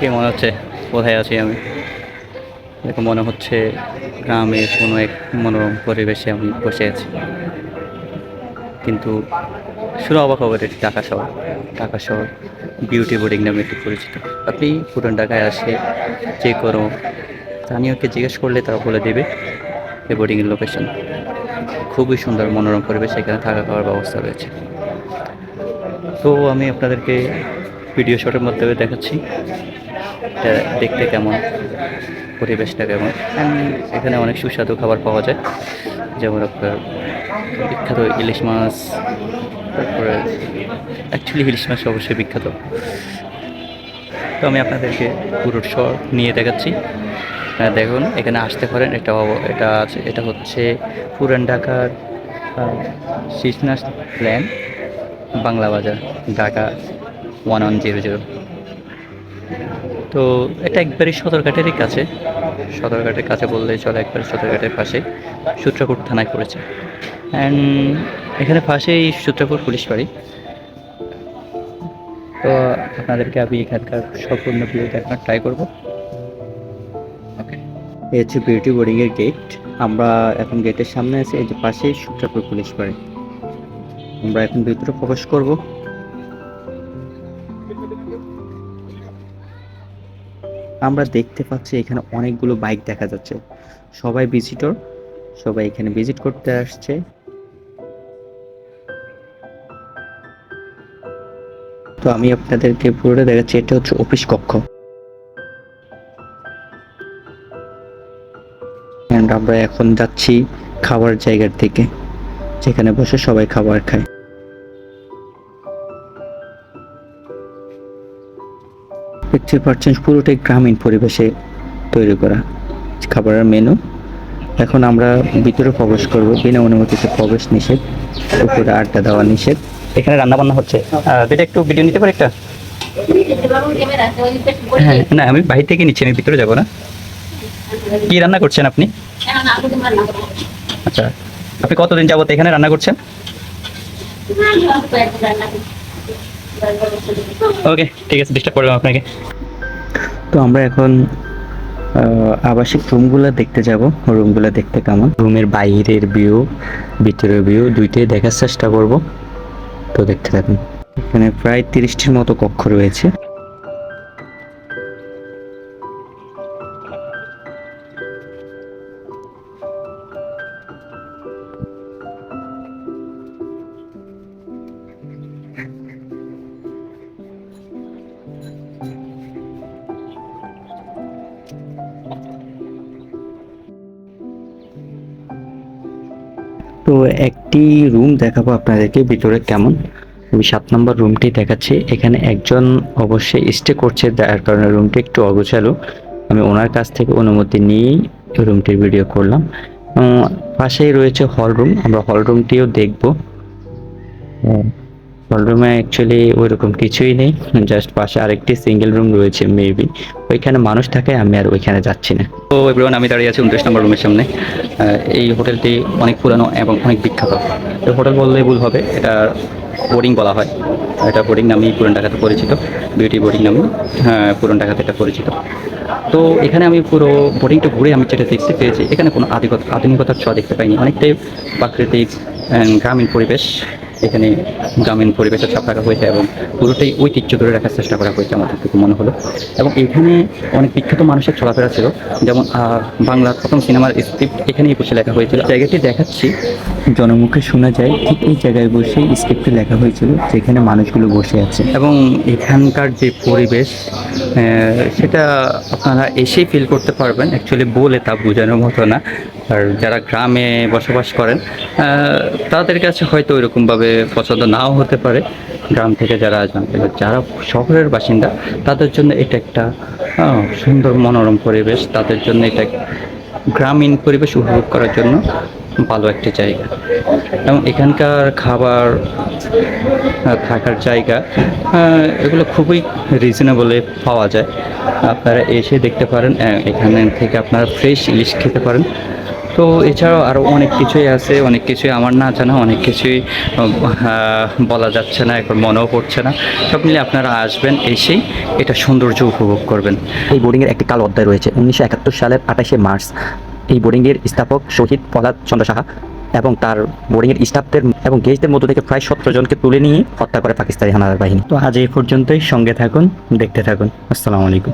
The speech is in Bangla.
দেখে মনে হচ্ছে কোথায় আছি আমি। দেখে মনে হচ্ছে গ্রামের কোনো এক মনোরম পরিবেশে আমি বসে আছি। কিন্তু শুনে অবাক হবে, এটি ঢাকা শহর। ঢাকা শহর বিউটি বোর্ডিং নামে একটি পরিচিত। আপনি পুরান ঢাকায় আসে যে কোনো স্থানীয়কে জিজ্ঞেস করলে তারা বলে দেবে এই বোর্ডিংয়ের লোকেশন। খুবই সুন্দর মনোরম পরিবেশ, এখানে থাকা খাওয়ার ব্যবস্থা রয়েছে। তো আমি আপনাদেরকে ভিডিও শটের মাধ্যমে দেখাচ্ছি এটা দেখতে কেমন, পরিবেশটা কেমন। এখানে অনেক সুস্বাদু খাবার পাওয়া যায়, যেমন আপনার বিখ্যাত ইলিশ মাছ। তারপরে অ্যাকচুয়ালি ইলিশ মাছ অবশ্যই বিখ্যাত। তো আমি আপনাদেরকে পুরো শহর নিয়ে দেখাচ্ছি। দেখুন, এখানে আসতে পারেন। এটা আছে, এটা হচ্ছে পুরান ঢাকার শিশনাস প্ল্যান, বাংলা বাজার, ঢাকা 1100। তো এটা একবারই সদরঘাটেরই কাছে। সদরঘাটের কাছে বললেই চলে, একবারে সদরঘাটের পাশে সূত্রপুর থানায় পড়েছে। অ্যান্ড এখানে পাশেই সূত্রপুর পুলিশ বাড়ি। তো আপনাদেরকে আমি এখানকার সম্পূর্ণ ভিউ দেখানোর ট্রাই করবো। ওকে, এই হচ্ছে বিউটি বোর্ডিংয়ের গেট। আমরা এখন গেটের সামনে আছি, এই যে পাশেই সূত্রপুর পুলিশ বাড়ি। আমরা এখন ভিতরে প্রবেশ করব। আমরা দেখতে পাচ্ছি এখানে অনেকগুলো বাইক দেখা যাচ্ছে। সবাই ভিজিটর, সবাই এখানে ভিজিট করতে আসছে। তো আমি আপনাদেরকে পুরোটা দেখাচ্ছি। এটা হচ্ছে অফিস কক্ষ। আমরা এখন যাচ্ছি খাবার জায়গার দিকে, যেখানে বসে সবাই খাবার খায়। দেখতে পাচ্ছেন পুরোটাই গ্রামীণ পরিবেশে তৈরি করা খাবারের মেনু। এখন আমরা ভিতরে প্রবেশ করব, বিনা অনুমতিতে প্রবেশ নিষেধ, উপরে আড্ডা দেওয়া নিষেধ। এখানে রান্না বান্না হচ্ছে, যেটা একটু ভিডিও নিতে পারি একটা। হ্যাঁ, না আমি বাইরে থেকে নিচ্ছি, আমি ভিতরে যাবো না। কি রান্না করছেন আপনি? আচ্ছা, আপনি কতদিন যাবত এখানে রান্না করছেন? ওকে, ঠিক আছে, ডিস্টার্ব করলাম আপনাকে। তো আমরা এখন আবাসিক রুমগুলো দেখতে যাব। রুমগুলো দেখতে কেমন, রুমের বাইরের ভিউ, ভিতরের ভিউ দুইটাই দেখার চেষ্টা করব। তো দেখতে থাকুন। এখানে প্রায় 30টির মতো কক্ষ রয়েছে। তো একটি রুম দেখাবো আপনাদেরকে ভিতরে কেমন। আমি 7 নম্বর রুমটি দেখাচ্ছি। এখানে একজন অবশ্যই স্টে করছে, যার কারণে রুমটি একটু অগোছালো। আমি ওনার কাছ থেকে অনুমতি নিয়েই রুমটির ভিডিও করলাম। পাশেই রয়েছে হল রুম, আমরা হল রুমটিও দেখব। হল রুমে অ্যাকচুয়ালি ওইরকম কিছুই নেই, জাস্ট পাশে আরেকটি সিঙ্গেল রুম রয়েছে মেবি, ওইখানে মানুষ থাকে। আমি আর ওইখানে যাচ্ছি না। তো এভরিওয়ান, আমি দাঁড়িয়ে আছি 29 নম্বর রুমের সামনে। এই হোটেলটি অনেক পুরানো এবং অনেক বিখ্যাত। তো হোটেল বললেই ভুল হবে, এটা বোর্ডিং বলা হয়। এটা বোর্ডিং নামেই পুরান ঢাকাতে পরিচিত, বিউটি বোর্ডিং নামে পুরান ঢাকাতে এটা পরিচিত। তো এখানে আমি পুরো বোর্ডিংটা ঘুরে আমি যেটা দেখতে পেয়েছি, এখানে কোনো আধুনিকতার ছোঁয়া দেখতে পাইনি। অনেকটাই প্রাকৃতিক গ্রামীণ পরিবেশ। এখানে গ্রামীণ পরিবেশের ছাপ রাখা হয়েছে এবং পুরোটাই ঐতিহ্য ধরে রাখার চেষ্টা করা হয়েছে আমার থেকে মনে হলো। এবং এখানে অনেক বিখ্যাত মানুষের চলাফেরা ছিল, যেমন বাংলার প্রথম সিনেমার স্ক্রিপ্ট এখানেই বসে লেখা হয়েছিল। জায়গাটি দেখাচ্ছি, জনমুখে শোনা যায় ঠিক এই জায়গায় বসেই স্ক্রিপ্টে লেখা হয়েছিল, যেখানে মানুষগুলো বসে আছে। এবং এখানকার যে পরিবেশ সেটা আপনারা এসেই ফিল করতে পারবেন। অ্যাকচুয়ালি বলে তা বোঝানোর মতো না। আর যারা গ্রামে বসবাস করেন তাদের কাছে হয়তো ওইরকমভাবে পছন্দ নাও হতে পারে, গ্রাম থেকে যারা আসবেন। যারা শহরের বাসিন্দা তাদের জন্য এটা একটা সুন্দর মনোরম পরিবেশ, তাদের জন্য এটা গ্রামীণ পরিবেশ উপভোগ করার জন্য ভালো একটি জায়গা। এবং এখানকার খাবার, থাকার জায়গা, এগুলো খুবই রিজনেবলে পাওয়া যায়। আপনারা এসে দেখতে পারেন। এখানে থেকে আপনারা ফ্রেশ ইলিশ খেতে পারেন। তো এছাড়াও আরও অনেক কিছুই আছে, অনেক কিছুই আমার না জানা, অনেক কিছুই বলা যাচ্ছে না, এখন মনেও পড়ছে না। সব মিলিয়ে আপনারা আসবেন, এসেই এটা সৌন্দর্য উপভোগ করবেন। এই বোর্ডিংয়ের একটি কালো অধ্যায় রয়েছে। 1971 সালের 28শে মার্চ এই বোর্ডিংয়ের স্থাপক শহীদ প্রহ্লাদ চন্দ্র সাহা এবং তার বোর্ডিংয়ের স্টাফদের এবং গেস্টদের মধ্য থেকে প্রায় 17 জনকে তুলে নিয়ে হত্যা করে পাকিস্তানি হানাদার বাহিনী। তো আজ এই পর্যন্তই, সঙ্গে থাকুন, দেখতে থাকুন। আসসালামু আলাইকুম।